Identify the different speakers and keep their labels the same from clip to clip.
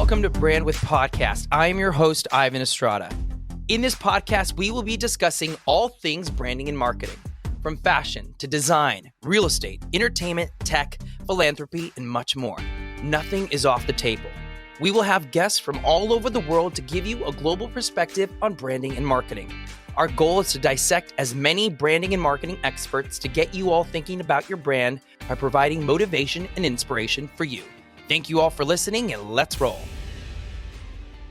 Speaker 1: Welcome to Brand with Podcast. I am your host, Ivan Estrada. In this podcast, we will be discussing all things branding and marketing, from fashion to design, real estate, entertainment, tech, philanthropy, and much more. Nothing is off the table. We will have guests from all over the world to give you a global perspective on branding and marketing. Our goal is to dissect as many branding and marketing experts to get you all thinking about your brand by providing motivation and inspiration for you. Thank you all for listening, and let's roll.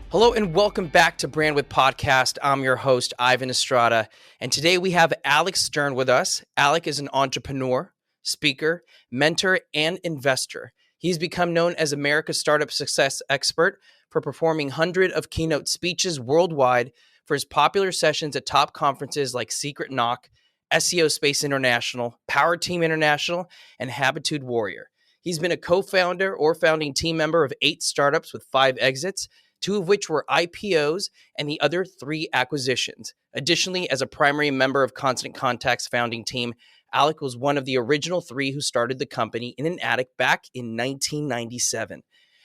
Speaker 1: Hello and welcome back to Brand with Podcast. I'm your host, Ivan Estrada, and today we have Alec Stern with us. Alec is an entrepreneur, speaker, mentor, and investor. He's become known as America's startup success expert for performing hundreds of keynote speeches worldwide for his popular sessions at top conferences like Secret Knock, SEO Space International, Power Team International, and Habitude Warrior. He's been a co-founder or founding team member of 8 startups with 5 exits, 2 of which were IPOs and the other 3 acquisitions. Additionally, as a primary member of Constant Contact's founding team, Alec was one of the original 3 who started the company in an attic back in 1997.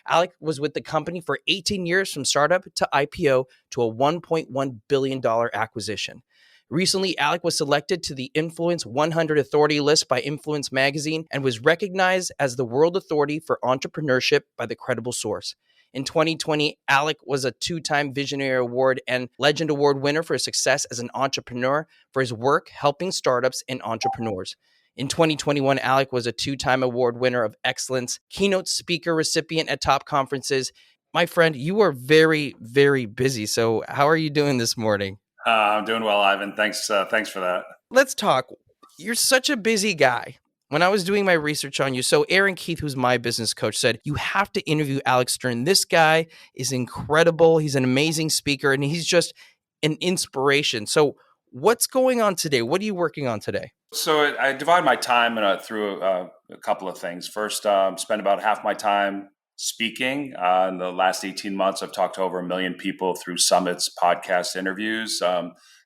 Speaker 1: Alec was with the company for 18 years from startup to IPO to a $1.1 billion acquisition. Recently, Alec was selected to the Influence 100 Authority list by Influence magazine and was recognized as the world authority for entrepreneurship by The Credible Source. In 2020, Alec was a 2-time Visionary Award and Legend Award winner for his success as an entrepreneur for his work helping startups and entrepreneurs. In 2021, Alec was a 2-time award winner of excellence, keynote speaker recipient at top conferences. My friend, you are very, very busy. So how are you doing this morning?
Speaker 2: I'm doing well, Ivan. Thanks for that.
Speaker 1: Let's talk. You're such a busy guy. When I was doing my research on you, so Aaron Keith, who's my business coach, said, you have to interview Alec Stern. This guy is incredible. He's an amazing speaker, and he's just an inspiration. So what's going on today? What are you working on today?
Speaker 2: So I divide my time through a couple of things. First, spend about half my time speaking. In the last 18 months, I've talked to over 1 million people through summits, podcasts, interviews.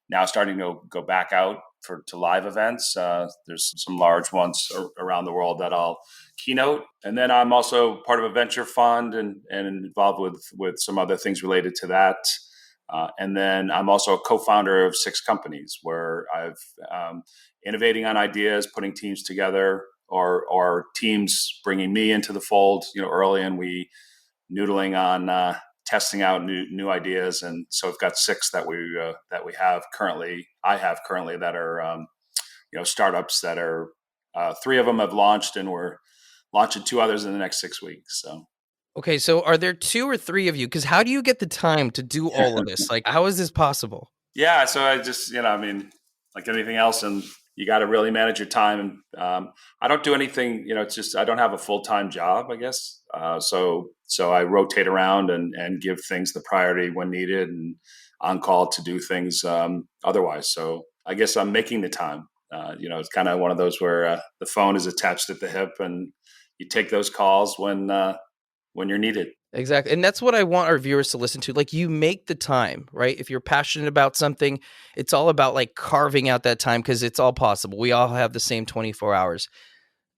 Speaker 2: Now starting to go back out to live events. There's some large ones around the world that I'll keynote. And then I'm also part of a venture fund and involved with some other things related to that. And then I'm also a co-founder of 6 companies where I've innovating on ideas, putting teams together, or teams bringing me into the fold, early, and we noodling on testing out new ideas. And so we've got 6 that we have currently. I have currently that are startups that are 3 of them have launched, and we're launching 2 others in the next 6 weeks. So.
Speaker 1: Okay, so are there 2 or 3 of you? Because how do you get the time to do all of this? Like, how is this possible?
Speaker 2: Yeah, so I just, like anything else, and you got to really manage your time. And I don't do anything, it's just I don't have a full-time job, I guess. So I rotate around and give things the priority when needed, and on call to do things otherwise. So I guess I'm making the time. It's kind of one of those where the phone is attached at the hip, and you take those calls when you're needed.
Speaker 1: Exactly. And that's what I want our viewers to listen to. Like, you make the time, right? If you're passionate about something, it's all about like carving out that time, because it's all possible. We all have the same 24 hours.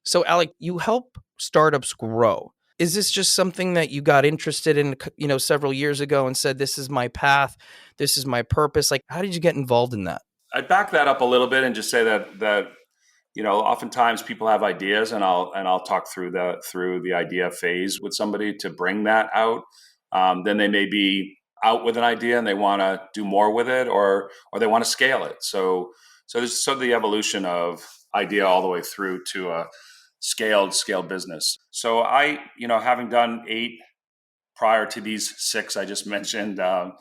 Speaker 1: So Alec, you help startups grow. Is this just something that you got interested in, several years ago and said, this is my path, this is my purpose? Like, how did you get involved in that?
Speaker 2: I'd back that up a little bit and just say that oftentimes people have ideas, and I'll talk through the idea phase with somebody to bring that out. Then they may be out with an idea and they want to do more with it, or they want to scale it. So there's the evolution of idea all the way through to a scaled business. So I, having done 8 prior to these 6 I just mentioned, there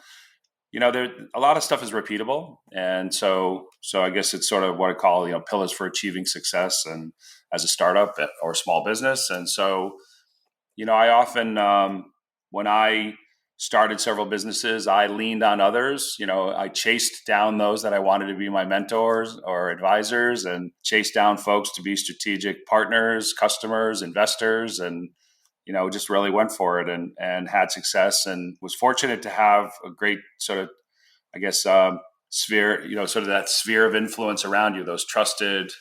Speaker 2: a lot of stuff is repeatable, and so I guess it's sort of what I call pillars for achieving success and as a startup or small business. And so I often when I started several businesses, I leaned on others. I chased down those that I wanted to be my mentors or advisors, and chased down folks to be strategic partners, customers, investors, and just really went for it and had success, and was fortunate to have a great sort of, I guess, sphere, sort of that sphere of influence around you, those trusted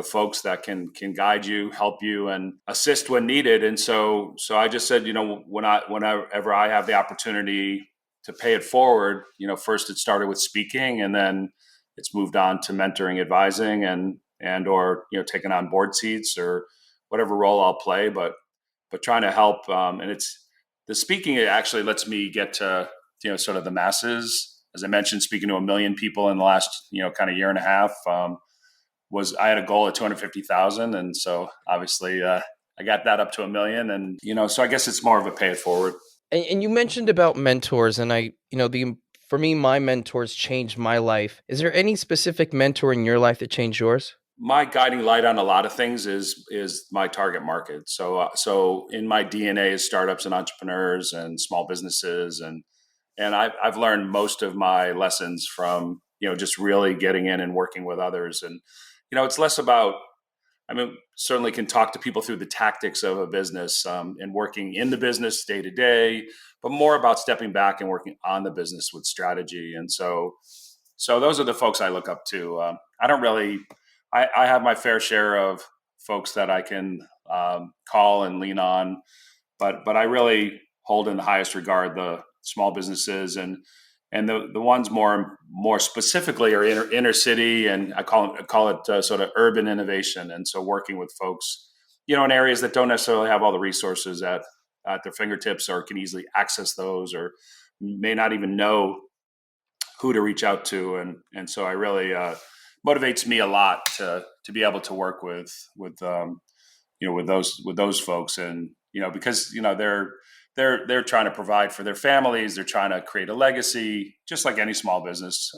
Speaker 2: folks that can guide you, help you, and assist when needed. And so I just said, whenever I have the opportunity to pay it forward, first it started with speaking, and then it's moved on to mentoring, advising, and or taking on board seats or whatever role I'll play, but trying to help. And it's the speaking, it actually lets me get to sort of the masses. As I mentioned, speaking to 1 million people in the last kind of year and a half. I had a goal of 250,000, and so obviously I got that up to 1 million, and so I guess it's more of a pay it forward.
Speaker 1: And you mentioned about mentors, and for me, my mentors changed my life. Is there any specific mentor in your life that changed yours?
Speaker 2: My guiding light on a lot of things is my target market. So in my DNA is startups and entrepreneurs and small businesses, and I've learned most of my lessons from just really getting in and working with others. And it's less about, certainly can talk to people through the tactics of a business and working in the business day to day, but more about stepping back and working on the business with strategy. And so those are the folks I look up to. I have my fair share of folks that I can call and lean on, but I really hold in the highest regard the small businesses and the ones more specifically are inner city, and I call it sort of urban innovation. And so working with folks, in areas that don't necessarily have all the resources at their fingertips or can easily access those or may not even know who to reach out to. And so I really motivates me a lot to be able to work with those folks, and because they're trying to provide for their families, they're trying to create a legacy, just like any small business,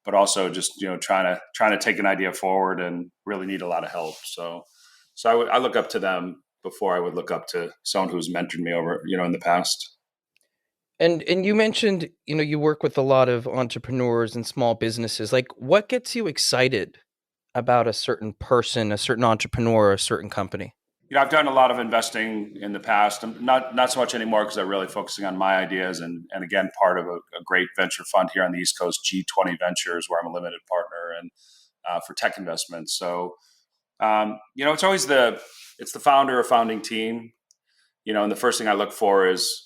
Speaker 2: but also just trying to take an idea forward and really need a lot of help. So I look up to them before I would look up to someone who's mentored me over in the past.
Speaker 1: And you mentioned, you work with a lot of entrepreneurs and small businesses. Like, what gets you excited about a certain person, a certain entrepreneur, or a certain company?
Speaker 2: I've done a lot of investing in the past, and not so much anymore because I'm really focusing on my ideas and again, part of a great venture fund here on the East Coast, G20 Ventures, where I'm a limited partner and for tech investments. So, it's always it's the founder or founding team, and the first thing I look for is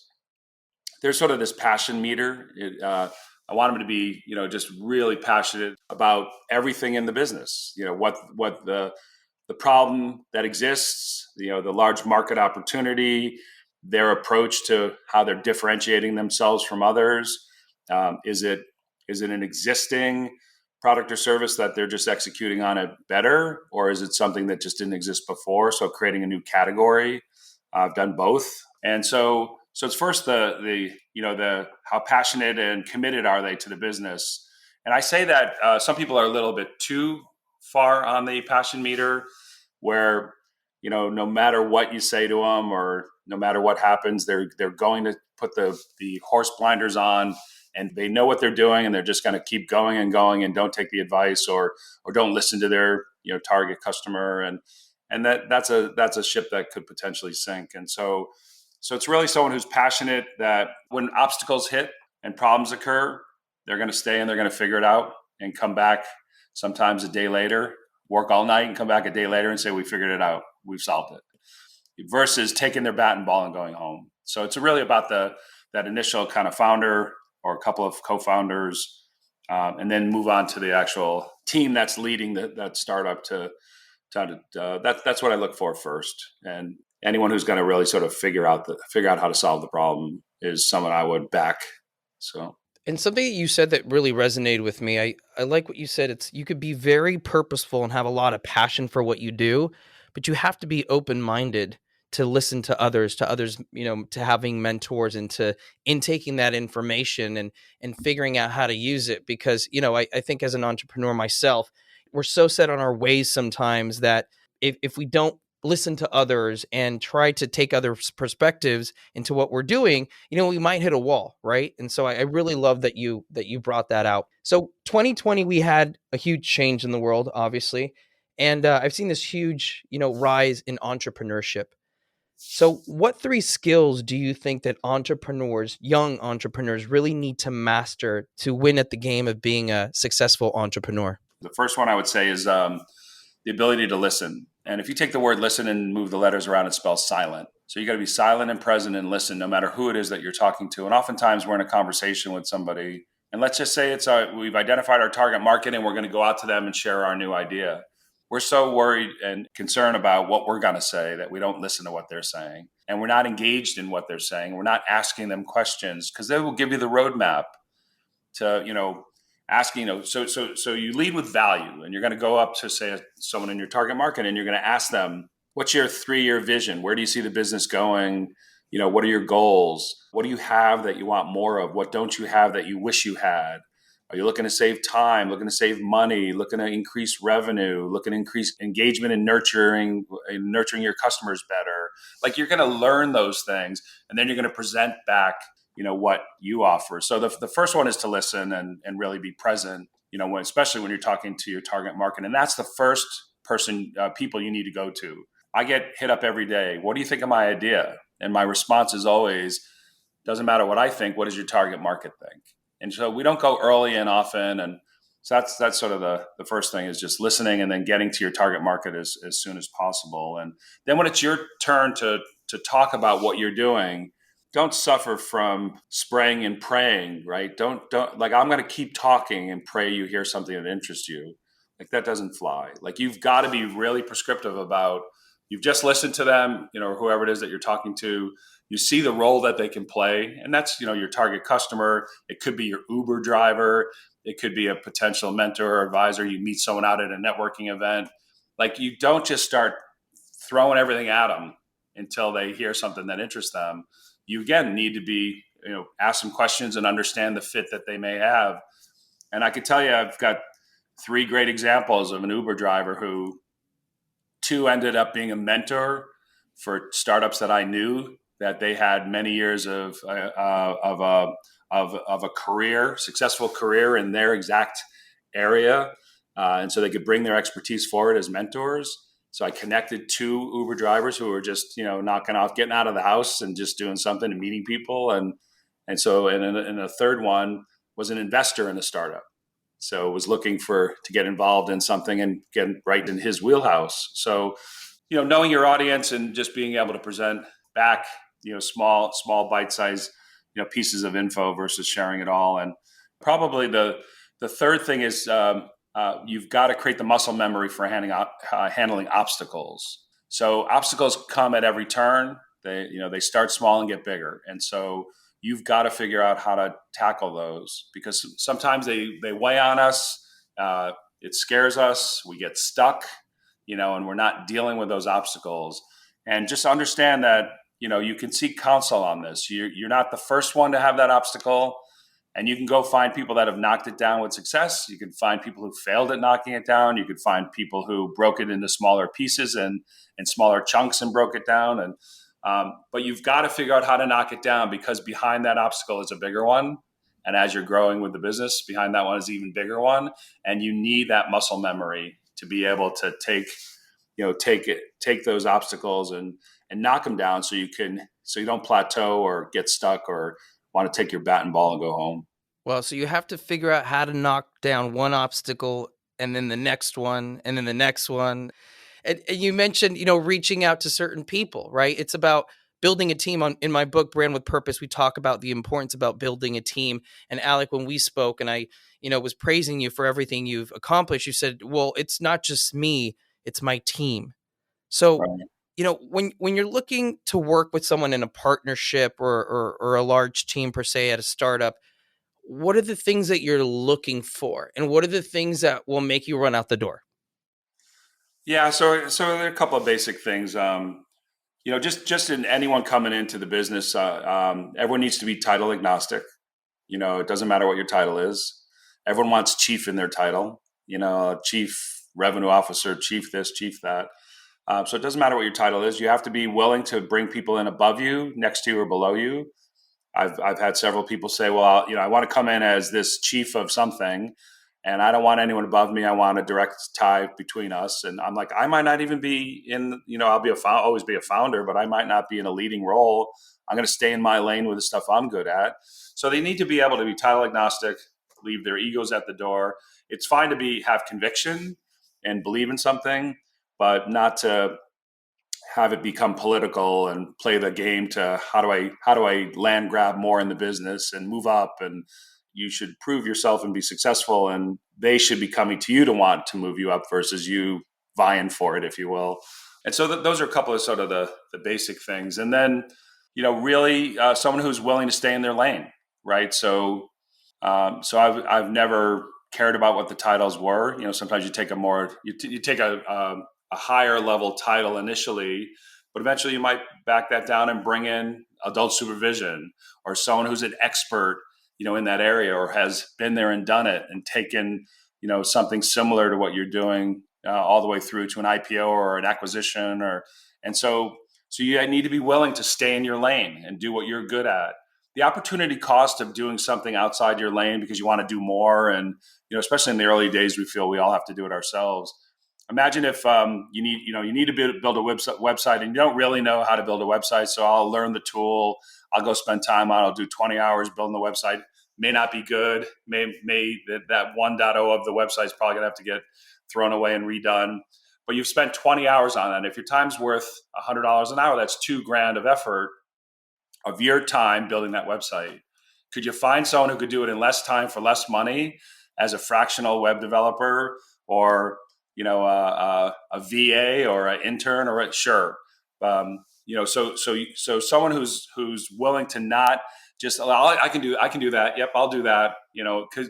Speaker 2: there's sort of this passion meter. I want them to be, just really passionate about everything in the business. What the problem that exists, the large market opportunity, their approach to how they're differentiating themselves from others. Is it an existing product or service that they're just executing on it better, or is it something that just didn't exist before? So creating a new category. I've done both, and so it's first the how passionate and committed are they to the business. And I say that some people are a little bit too far on the passion meter, where no matter what you say to them or no matter what happens, they're going to put the horse blinders on, and they know what they're doing, and they're just going to keep going and going and don't take the advice or don't listen to their target customer, and that's a ship that could potentially sink. And so it's really someone who's passionate, that when obstacles hit and problems occur, they're going to stay and they're going to figure it out and come back sometimes a day later, work all night and come back a day later and say, we figured it out, we've solved it, versus taking their bat and ball and going home. So it's really about that initial kind of founder or a couple of co-founders, and then move on to the actual team that's leading that startup that's what I look for first. And anyone who's going to really sort of figure out how to solve the problem is someone I would back. So.
Speaker 1: And something that you said that really resonated with me, I like what you said. You could be very purposeful and have a lot of passion for what you do, but you have to be open-minded to listen to others, to having mentors and in taking that information and figuring out how to use it. Because, I think as an entrepreneur myself, we're so set on our ways sometimes that if we don't listen to others and try to take other perspectives into what we're doing, we might hit a wall, right? And so I really love that you brought that out. So 2020, we had a huge change in the world, obviously, and I've seen this huge, rise in entrepreneurship. So what 3 skills do you think that young entrepreneurs really need to master to win at the game of being a successful entrepreneur?
Speaker 2: The first one I would say is the ability to listen. And if you take the word listen and move the letters around, it spells silent. So you got to be silent and present and listen no matter who it is that you're talking to. And oftentimes we're in a conversation with somebody, and let's just say we've identified our target market and we're going to go out to them and share our new idea. We're so worried and concerned about what we're going to say that we don't listen to what they're saying. And we're not engaged in what they're saying. We're not asking them questions because they will give you the roadmap to, asking, so you lead with value, and you're going to go up to, say, someone in your target market, and you're going to ask them, what's your 3-year vision? Where do you see the business going? What are your goals? What do you have that you want more of? What don't you have that you wish you had? Are you looking to save time, looking to save money, looking to increase revenue, looking to increase engagement and nurturing your customers better? Like, you're going to learn those things, and then you're going to present back what you offer. So the first one is to listen and really be present, especially when you're talking to your target market. And that's the first people you need to go to. I get hit up every day. What do you think of my idea? And my response is always, doesn't matter what I think, what does your target market think? And so we don't go early and often. And so that's sort of the first thing, is just listening and then getting to your target market as soon as possible. And then when it's your turn to talk about what you're doing, don't suffer from spraying and praying, right? Don't like, I'm going to keep talking and pray you hear something that interests you. Like, that doesn't fly. Like, you've got to be really prescriptive about, you've just listened to them, whoever it is that you're talking to. You see the role that they can play, and that's, your target customer. It could be your Uber driver. It could be a potential mentor or advisor. You meet someone out at a networking event. Like, you don't just start throwing everything at them until they hear something that interests them. You, again, need to be, ask some questions and understand the fit that they may have. And I could tell you, I've got 3 great examples of an Uber driver who 2 ended up being a mentor for startups that I knew that they had many years of a career, successful career in their exact area. And so they could bring their expertise forward as mentors. So I connected 2 Uber drivers who were just, knocking off, getting out of the house and just doing something and meeting people. And a third one was an investor in a startup. So was looking to get involved in something and get right in his wheelhouse. So, knowing your audience and just being able to present back, small bite-sized, pieces of info versus sharing it all. And probably the third thing is, you've got to create the muscle memory for handling obstacles. So obstacles come at every turn. They start small and get bigger. And so you've got to figure out how to tackle those, because sometimes they weigh on us. It scares us. We get stuck, and we're not dealing with those obstacles. And just understand that, you can seek counsel on this. You're not the first one to have that obstacle. And you can go find people that have knocked it down with success. You can find people who failed at knocking it down. You can find people who broke it into smaller pieces and smaller chunks and broke it down. And but you've got to figure out how to knock it down, because behind that obstacle is a bigger one. And as you're growing with the business, behind that one is an even bigger one. And you need that muscle memory to be able to take those obstacles and knock them down, so you don't plateau or get stuck or want to take your bat and ball and go home.
Speaker 1: Well, so you have to figure out how to knock down one obstacle and then the next one and then the next one. And you mentioned, reaching out to certain people, right? It's about building a team. In my book, Brand with Purpose, we talk about the importance about building a team. And Alec, when we spoke and I, was praising you for everything you've accomplished, you said, well, it's not just me, it's my team. So,
Speaker 2: Right.
Speaker 1: When you're looking to work with someone in a partnership or a large team per se at a startup, what are the things that you're looking for, and what are the things that will make you run out the door?
Speaker 2: Yeah, so there are a couple of basic things. Just in anyone coming into the business, everyone needs to be title agnostic. It doesn't matter what your title is. Everyone wants chief in their title. Chief revenue officer, chief this, chief that. So it doesn't matter what your title is. You have to be willing to bring people in above you, next to you, or below you. I've had several people say, well, I want to come in as this chief of something, and I don't want anyone above me. I want a direct tie between us. And I'm like, I might not even be in, I'll always be a founder, but I might not be in a leading role. I'm going to stay in my lane with the stuff I'm good at. So they need to be able to be title agnostic, leave their egos at the door. It's fine to have conviction, and believe in something, but not to have it become political and play the game to how do I land grab more in the business and move up, and you should prove yourself and be successful, and they should be coming to you to want to move you up versus you vying for it, if you will. And so those are a couple of sort of the basic things. And then, really someone who's willing to stay in their lane, right? So I've never cared about what the titles were. Sometimes you take you take a higher level title initially, but eventually you might back that down and bring in adult supervision or someone who's an expert, in that area, or has been there and done it and taken, something similar to what you're doing all the way through to an IPO or an acquisition, so you need to be willing to stay in your lane and do what you're good at. The opportunity cost of doing something outside your lane because you want to do more, and especially in the early days, we feel we all have to do it ourselves. Imagine if you need to build a website and you don't really know how to build a website. So I'll learn the tool. I'll go spend time on it. I'll do 20 hours building the website. May not be good. May that 1.0 of the website is probably gonna have to get thrown away and redone. But you've spent 20 hours on it. If your time's worth $100 an hour, that's $2,000 of effort of your time building that website. Could you find someone who could do it in less time for less money as a fractional web developer, or a VA or an intern, or sure. So someone who's willing to not just, I can do that. Yep, I'll do that.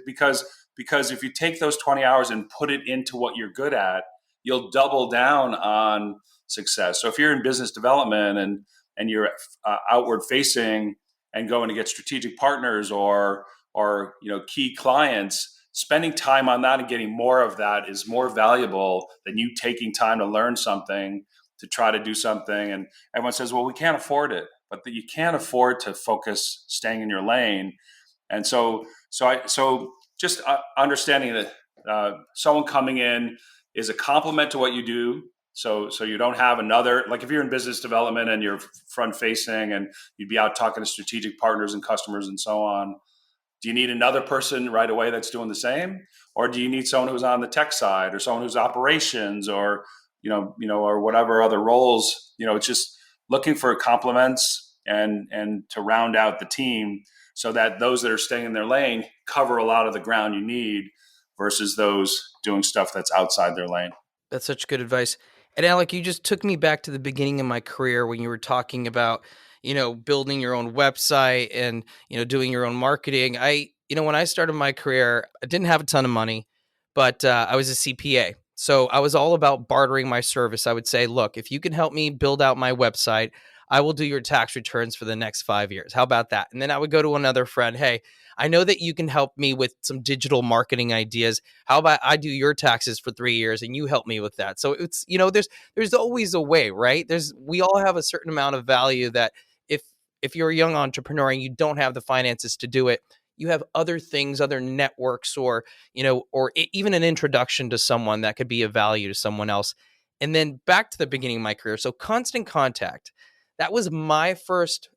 Speaker 2: Because if you take those 20 hours and put it into what you're good at, you'll double down on success. So if you're in business development and you're outward facing and going to get strategic partners or key clients, spending time on that and getting more of that is more valuable than you taking time to learn something, to try to do something. And everyone says, well, we can't afford it, but you can't afford to focus staying in your lane. And so just understanding that someone coming in is a complement to what you do. So you don't have another, like if you're in business development and you're front facing and you'd be out talking to strategic partners and customers and so on, do you need another person right away that's doing the same? Or do you need someone who's on the tech side, or someone who's operations, or, or whatever other roles? It's just looking for complements and to round out the team so that those that are staying in their lane cover a lot of the ground you need versus those doing stuff that's outside their lane.
Speaker 1: That's such good advice. And Alec, you just took me back to the beginning of my career when you were talking about, building your own website and, doing your own marketing. When I started my career, I didn't have a ton of money, but I was a CPA. So I was all about bartering my service. I would say, look, if you can help me build out my website, I will do your tax returns for the next 5 years. How about that? And then I would go to another friend. Hey, I know that you can help me with some digital marketing ideas. How about I do your taxes for 3 years and you help me with that? So it's, there's always a way, right? We all have a certain amount of value that if you're a young entrepreneur and you don't have the finances to do it, you have other things, other networks, or even an introduction to someone that could be of value to someone else. And then back to the beginning of my career. So Constant Contact, that was my first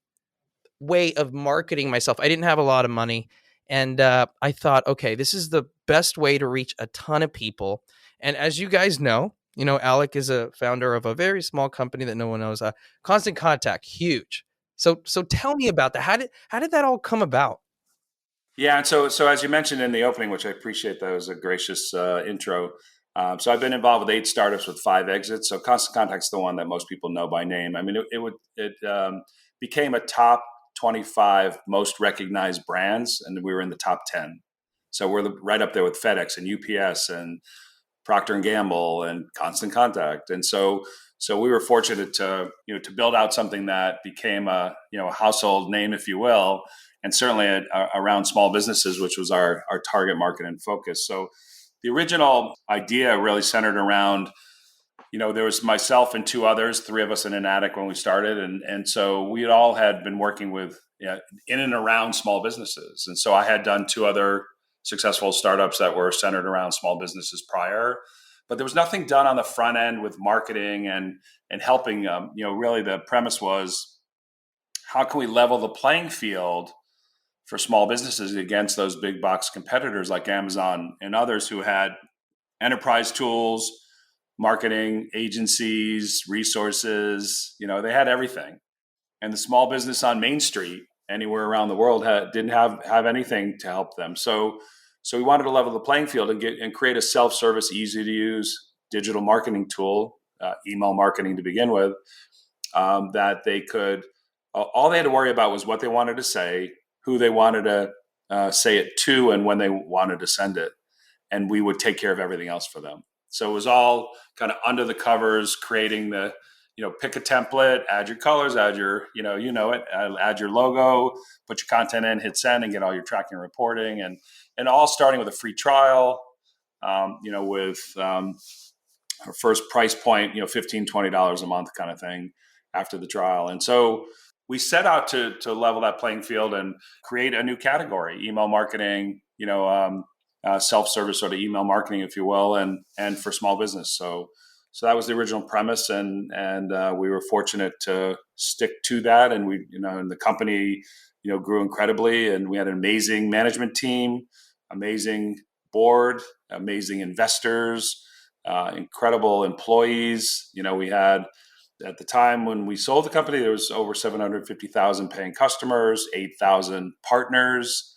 Speaker 1: way of marketing myself. I didn't have a lot of money. And I thought, okay, this is the best way to reach a ton of people. And as you guys know, Alec is a founder of a very small company that no one knows. Constant Contact, huge. So tell me about that. How did that all come about?
Speaker 2: Yeah, and so as you mentioned in the opening, which I appreciate, that was a gracious intro. So I've been involved with 8 startups with 5 exits. So Constant Contact's the one that most people know by name. I mean, it became a top 25 most recognized brands, and we were in the top 10. So we're right up there with FedEx and UPS and Procter and Gamble and Constant Contact. And so we were fortunate to build out something that became a household name, if you will, and certainly around small businesses, which was our target market and focus. So the original idea really centered around, there was myself and 2 others, 3 of us in an attic when we started. And so we all had been working with in and around small businesses. And so I had done 2 other successful startups that were centered around small businesses prior, but there was nothing done on the front end with marketing and helping them. Really the premise was, how can we level the playing field for small businesses against those big box competitors like Amazon and others who had enterprise tools, marketing agencies, resources. They had everything. And the small business on Main Street, anywhere around the world, didn't have anything to help them. So we wanted to level the playing field and create a self-service, easy to use digital marketing tool, email marketing to begin with, that they could. All they had to worry about was what they wanted to say, who they wanted to say it to, and when they wanted to send it, and we would take care of everything else for them. So it was all kind of under the covers, creating the, pick a template, add your colors, add your, add your logo, put your content in, hit send, and get all your tracking and reporting, and all starting with a free trial, with our first price point, $15, $20 a month kind of thing after the trial. And so we set out to level that playing field and create a new category, email marketing, self-service sort of email marketing, if you will, and for small business. So that was the original premise, and we were fortunate to stick to that. And we, and the company, grew incredibly, and we had an amazing management team, amazing board, amazing investors, incredible employees. We had, at the time when we sold the company, there was over 750,000 paying customers, 8,000 partners,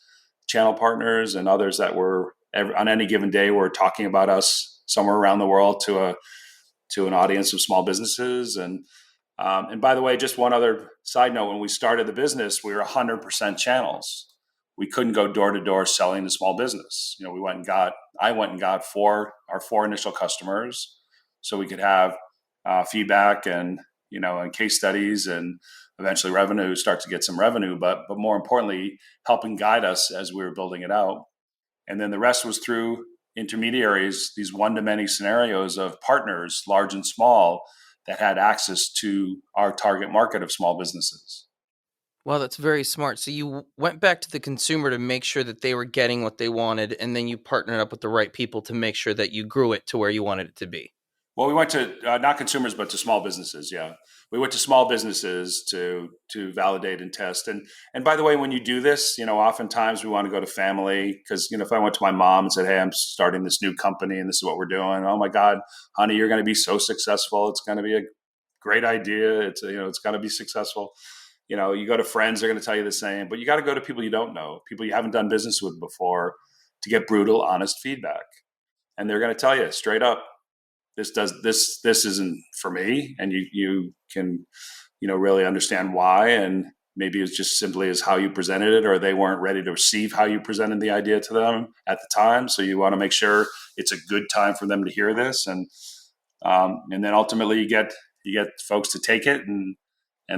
Speaker 2: channel partners, and others that were on any given day were talking about us somewhere around the world to an audience of small businesses. And by the way, just one other side note: when we started the business, we were 100% channels. We couldn't go door to door selling to small business. I went and got our four initial customers, so we could have feedback and and case studies, and eventually revenue, start to get some revenue. But more importantly, helping guide us as we were building it out. And then the rest was through intermediaries, these one-to-many scenarios of partners, large and small, that had access to our target market of small businesses.
Speaker 1: Well, that's very smart. So you went back to the consumer to make sure that they were getting what they wanted, and then you partnered up with the right people to make sure that you grew it to where you wanted it to be.
Speaker 2: Well, we went to not consumers, but to small businesses. Yeah, we went to small businesses to validate and test. And by the way, when you do this, oftentimes we want to go to family, because if I went to my mom and said, "Hey, I'm starting this new company and this is what we're doing," oh my God, honey, you're going to be so successful. It's going to be a great idea. It's going to be successful. You go to friends, they're going to tell you the same. But you got to go to people you don't know, people you haven't done business with before, to get brutal, honest feedback, and they're going to tell you straight up, this isn't for me, and you can really understand why. And maybe it's just simply as how you presented it, or they weren't ready to receive how you presented the idea to them at the time. So you want to make sure it's a good time for them to hear this, and then ultimately you get folks to take it, and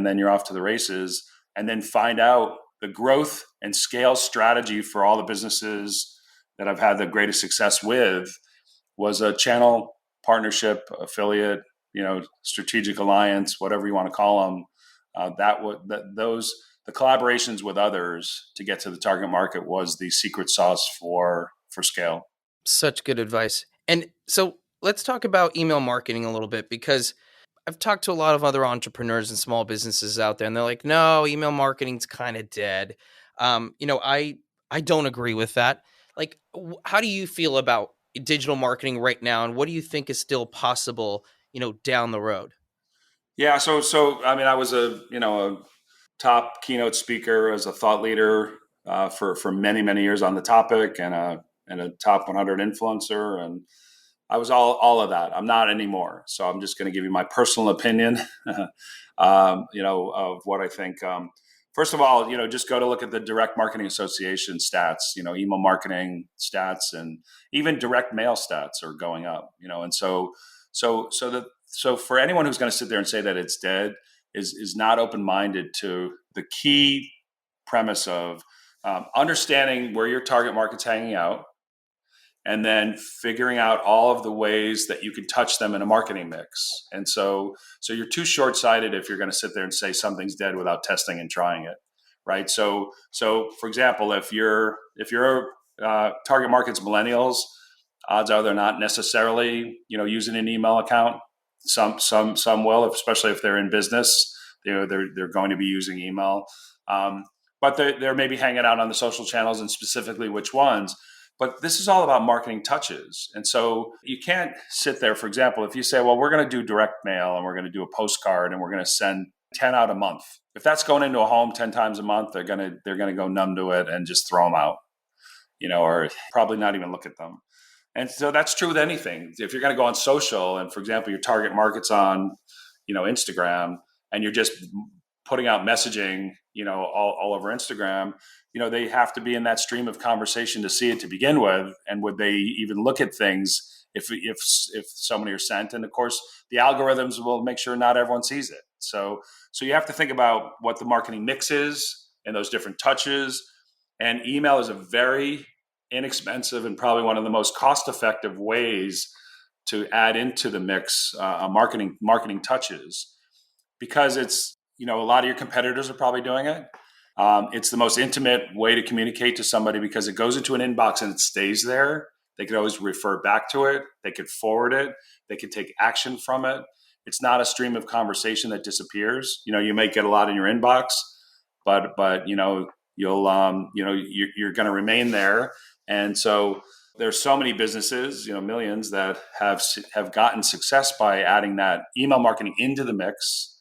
Speaker 2: then you're off to the races. And then find out the growth and scale strategy for all the businesses that I've had the greatest success with was a channel partnership, affiliate, strategic alliance, whatever you want to call them. The collaborations with others to get to the target market was the secret sauce for scale.
Speaker 1: Such good advice. And so let's talk about email marketing a little bit, because I've talked to a lot of other entrepreneurs and small businesses out there, and they're like, "No, email marketing's kind of dead." I don't agree with that. Like, how do you feel about digital marketing right now, and what do you think is still possible, down the road?
Speaker 2: Yeah, so I mean, I was a top keynote speaker, as a thought leader for many years on the topic, and a top 100 influencer, and I was all of that. I'm not anymore. So I'm just going to give you my personal opinion, of what I think. First of all, just go to look at the Direct Marketing Association stats. Email marketing stats and even direct mail stats are going up. And so for anyone who's going to sit there and say that it's dead is not open-minded to the key premise of understanding where your target market's hanging out, and then figuring out all of the ways that you can touch them in a marketing mix. And so you're too short-sighted if you're going to sit there and say something's dead without testing and trying it, right? So for example, if your target market's millennials, odds are they're not necessarily using an email account. Some will, especially if they're in business. They're going to be using email, but they're maybe hanging out on the social channels, and specifically which ones. But this is all about marketing touches. And so you can't sit there, for example, if you say, well, we're going to do direct mail and we're going to do a postcard and we're going to send 10 out a month. If that's going into a home 10 times a month, they're going to go numb to it and just throw them out, or probably not even look at them. And so that's true with anything. If you're going to go on social and, for example, your target market's on, Instagram, and you're just putting out messaging, all over Instagram, they have to be in that stream of conversation to see it to begin with. And would they even look at things if so many are sent? And of course, the algorithms will make sure not everyone sees it. So you have to think about what the marketing mix is and those different touches. And email is a very inexpensive and probably one of the most cost-effective ways to add into the mix marketing touches, because it's, a lot of your competitors are probably doing it. It's the most intimate way to communicate to somebody because it goes into an inbox and it stays there. They could always refer back to it. They could forward it. They could take action from it. It's not a stream of conversation that disappears. You may get a lot in your inbox, but you'll you're going to remain there. And so there's so many businesses, millions, that have gotten success by adding that email marketing into the mix,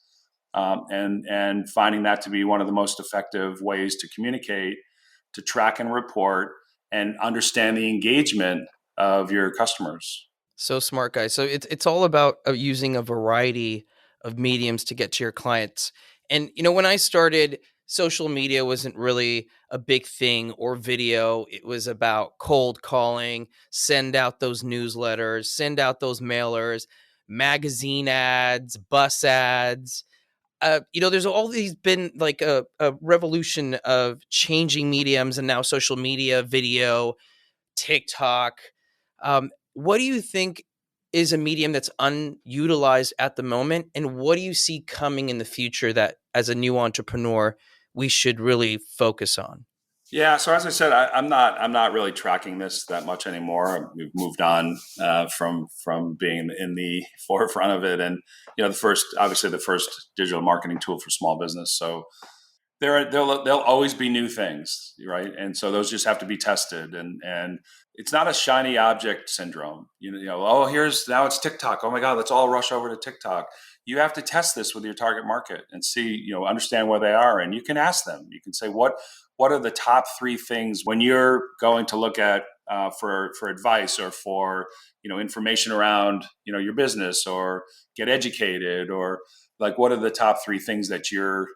Speaker 2: and finding that to be one of the most effective ways to communicate, to track and report, and understand the engagement of your customers.
Speaker 1: So smart, guys. So it's all about using a variety of mediums to get to your clients. And when I started, social media wasn't really a big thing, or video. It was about cold calling, send out those newsletters, send out those mailers, magazine ads, bus ads. There's all these been like a revolution of changing mediums, and now social media, video, TikTok. What do you think is a medium that's unutilized at the moment? And what do you see coming in the future that, as a new entrepreneur, we should really focus on?
Speaker 2: Yeah. So as I said, I'm not really tracking this that much anymore. We've moved on from being in the forefront of it, and the first digital marketing tool for small business. So there'll always be new things, right? And so those just have to be tested, and it's not a shiny object syndrome. Now it's TikTok. Oh my God, let's all rush over to TikTok. You have to test this with your target market and see, understand where they are, and you can ask them. You can say, what are the top 3 things when you're going to look at for advice, or for information around your business, or get educated, or like, what are the top 3 things that you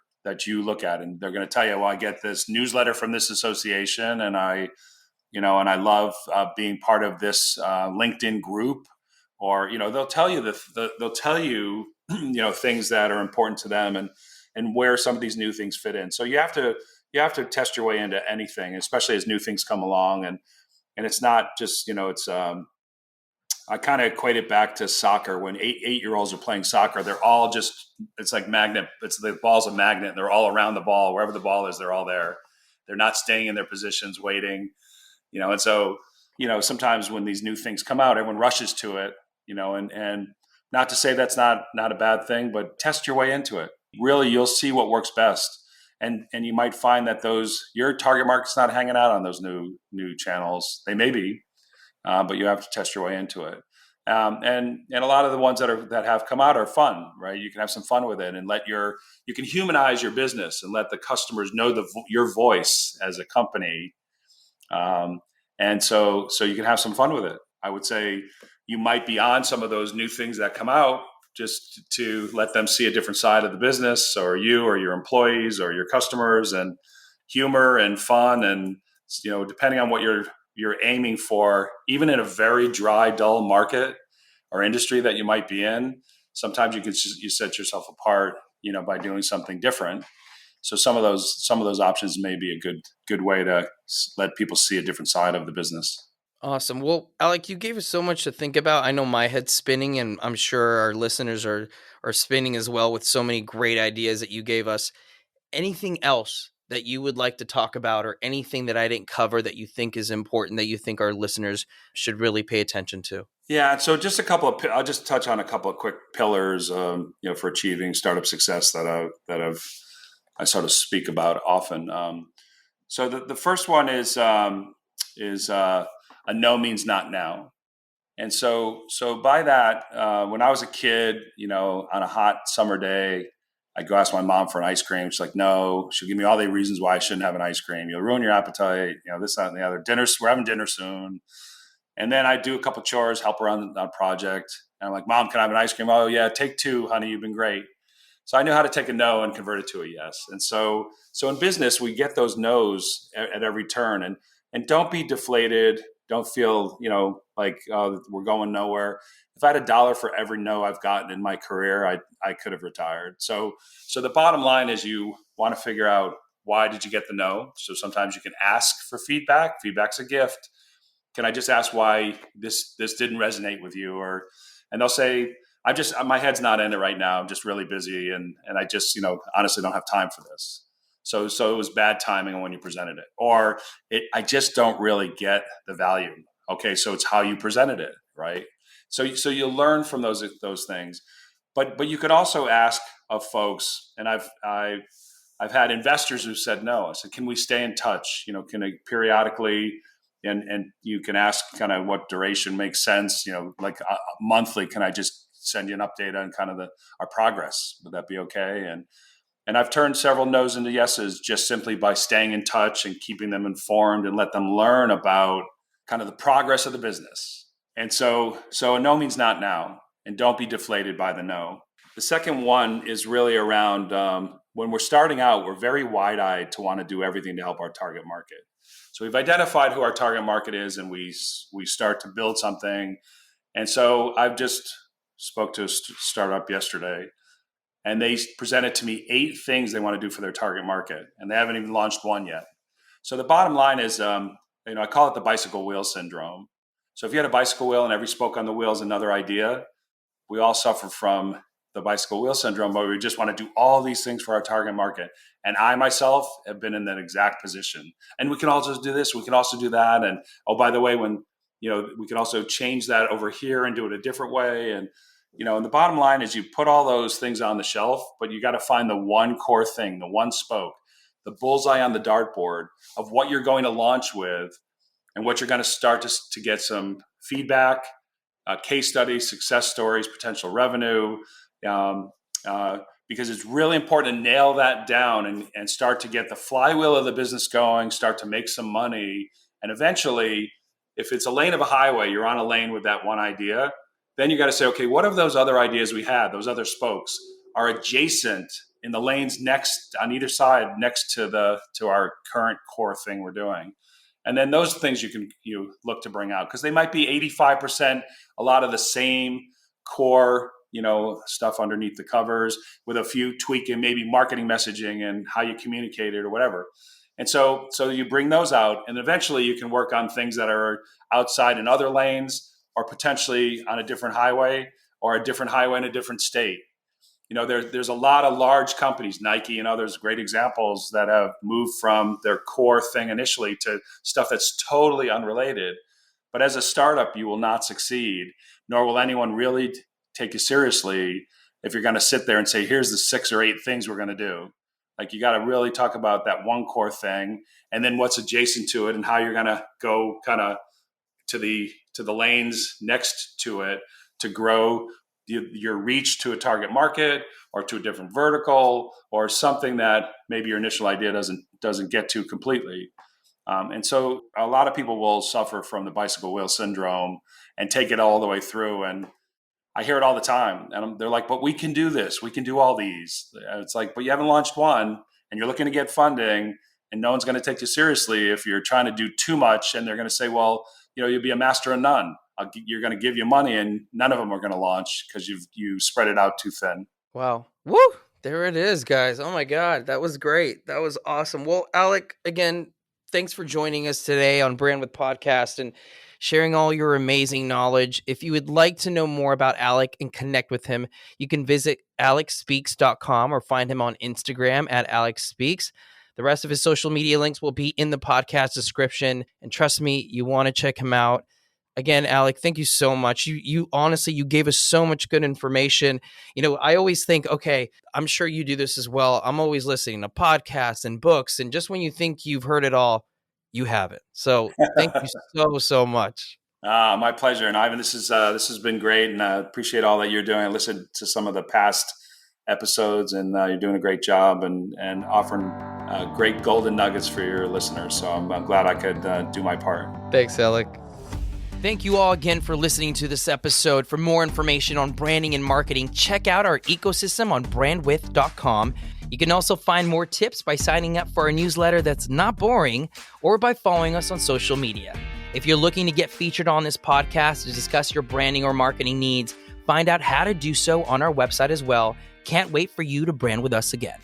Speaker 2: look at? And they're going to tell you, well, I get this newsletter from this association, and I love being part of this LinkedIn group, or they'll tell you things that are important to them, and where some of these new things fit in. So you have to test your way into anything, especially as new things come along, and it's not just it's. I kind of equate it back to soccer. When 8-year-olds are playing soccer, they're all it's like magnet. The ball's a magnet. And they're all around the ball. Wherever the ball is, they're all there. They're not staying in their positions waiting, and so, sometimes when these new things come out, everyone rushes to it, and not to say that's not a bad thing, but test your way into it. Really, you'll see what works best. And you might find that your target market's not hanging out on those new channels. They may be, but you have to test your way into it. And a lot of the ones that have come out are fun, right? You can have some fun with it, and you can humanize your business and let the customers know your voice as a company. And so you can have some fun with it. I would say you might be on some of those new things that come out just to let them see a different side of the business, or you, or your employees, or your customers, and humor and fun. And, depending on what you're aiming for, even in a very dry, dull market or industry that you might be in, sometimes you set yourself apart, by doing something different. So some of those options may be a good way to let people see a different side of the business.
Speaker 1: Awesome. Well, Alec, you gave us so much to think about. I know my head's spinning, and I'm sure our listeners are spinning as well with so many great ideas that you gave us. Anything else that you would like to talk about, or anything that I didn't cover that you think is important, that you think our listeners should really pay attention to?
Speaker 2: Yeah. So I'll just touch on a couple of quick pillars, for achieving startup success that I sort of speak about often. So the first one is a no means not now. And so by that, when I was a kid, on a hot summer day, I'd go ask my mom for an ice cream. She's like, no. She'll give me all the reasons why I shouldn't have an ice cream. You'll ruin your appetite. This, that, and the other. We're having dinner soon. And then I do a couple chores, help her on a project. And I'm like, Mom, can I have an ice cream? Oh, yeah, take two, honey. You've been great. So I knew how to take a no and convert it to a yes. And so in business, we get those no's at every turn. And don't be deflated. Don't feel, like we're going nowhere. If I had $1 for every no I've gotten in my career, I could have retired. So the bottom line is you want to figure out, why did you get the no? So sometimes you can ask for feedback. Feedback's a gift. Can I just ask why this didn't resonate with you? And they'll say, my head's not in it right now. I'm just really busy. And I just, honestly don't have time for this. So it was bad timing when you presented it, or I just don't really get the value. Okay. So it's how you presented it. Right. So you'll learn from those things, but you could also ask of folks, and I've had investors who said no. I said, can we stay in touch? Can I periodically, and you can ask kind of what duration makes sense, like monthly, can I just send you an update on kind of our progress? Would that be okay? And I've turned several no's into yeses just simply by staying in touch and keeping them informed and let them learn about kind of the progress of the business. And so a no means not now, and don't be deflated by the no. The second one is really around when we're starting out, we're very wide-eyed to want to do everything to help our target market. So we've identified who our target market is, and we start to build something. And so I've just spoke to a startup yesterday, and they presented to me 8 things they want to do for their target market, and they haven't even launched one yet. So the bottom line is, I call it the bicycle wheel syndrome. So if you had a bicycle wheel and every spoke on the wheel is another idea, we all suffer from the bicycle wheel syndrome, but we just want to do all these things for our target market. And I myself have been in that exact position. And we can also do this, we can also do that. And oh, by the way, when we can also change that over here and do it a different way. And and the bottom line is you put all those things on the shelf, but you got to find the one core thing, the one spoke, the bullseye on the dartboard of what you're going to launch with and what you're going to start to get some feedback, case studies, success stories, potential revenue, because it's really important to nail that down and start to get the flywheel of the business going, start to make some money. And eventually, if it's a lane of a highway, you're on a lane with that one idea, then you got to say, okay, what of those other ideas we had, those other spokes, are adjacent in the lanes next on either side, next to our current core thing we're doing. And then those things you look to bring out, because they might be 85% a lot of the same core stuff underneath the covers, with a few tweaking, maybe marketing messaging and how you communicate it or whatever. And so you bring those out, and eventually you can work on things that are outside in other lanes, or potentially on a different highway, or a different highway in a different state. There's a lot of large companies, Nike and others, great examples, that have moved from their core thing initially to stuff that's totally unrelated. But as a startup, you will not succeed, nor will anyone really take you seriously if you're going to sit there and say, here's the 6 or 8 things we're going to do. Like, you got to really talk about that one core thing, and then what's adjacent to it, and how you're going to go kind of to the lanes next to it to grow your reach to a target market, or to a different vertical, or something that maybe your initial idea doesn't get to completely. And so a lot of people will suffer from the bicycle wheel syndrome and take it all the way through. And I hear it all the time, and they're like, but we can do this. We can do all these. And it's like, but you haven't launched one, and you're looking to get funding, and no one's going to take you seriously if you're trying to do too much. And they're going to say, well, you'll be a master of none. You're going to give you money, and none of them are going to launch because you spread it out too thin.
Speaker 1: Wow. Woo! There it is, guys. Oh my God. That was great. That was awesome. Well, Alec, again, thanks for joining us today on Brand with Podcast and sharing all your amazing knowledge. If you would like to know more about Alec and connect with him, you can visit alecspeaks.com or find him on Instagram at alecspeaks. The rest of his social media links will be in the podcast description. And trust me, you want to check him out. Again, Alec, thank you so much. You honestly, you gave us so much good information. I always think, okay, I'm sure you do this as well. I'm always listening to podcasts and books. And just when you think you've heard it all, you haven't. So thank you so much.
Speaker 2: My pleasure. And Ivan, this has been great, and I appreciate all that you're doing. I listened to some of the past episodes, and you're doing a great job and offering great golden nuggets for your listeners. So I'm glad I could do my part.
Speaker 1: Thanks, Alec. Thank you all again for listening to this episode. For more information on branding and marketing, check out our ecosystem on brandwidth.com. You can also find more tips by signing up for our newsletter that's not boring, or by following us on social media. If you're looking to get featured on this podcast to discuss your branding or marketing needs, find out how to do so on our website as well. Can't wait for you to brand with us again.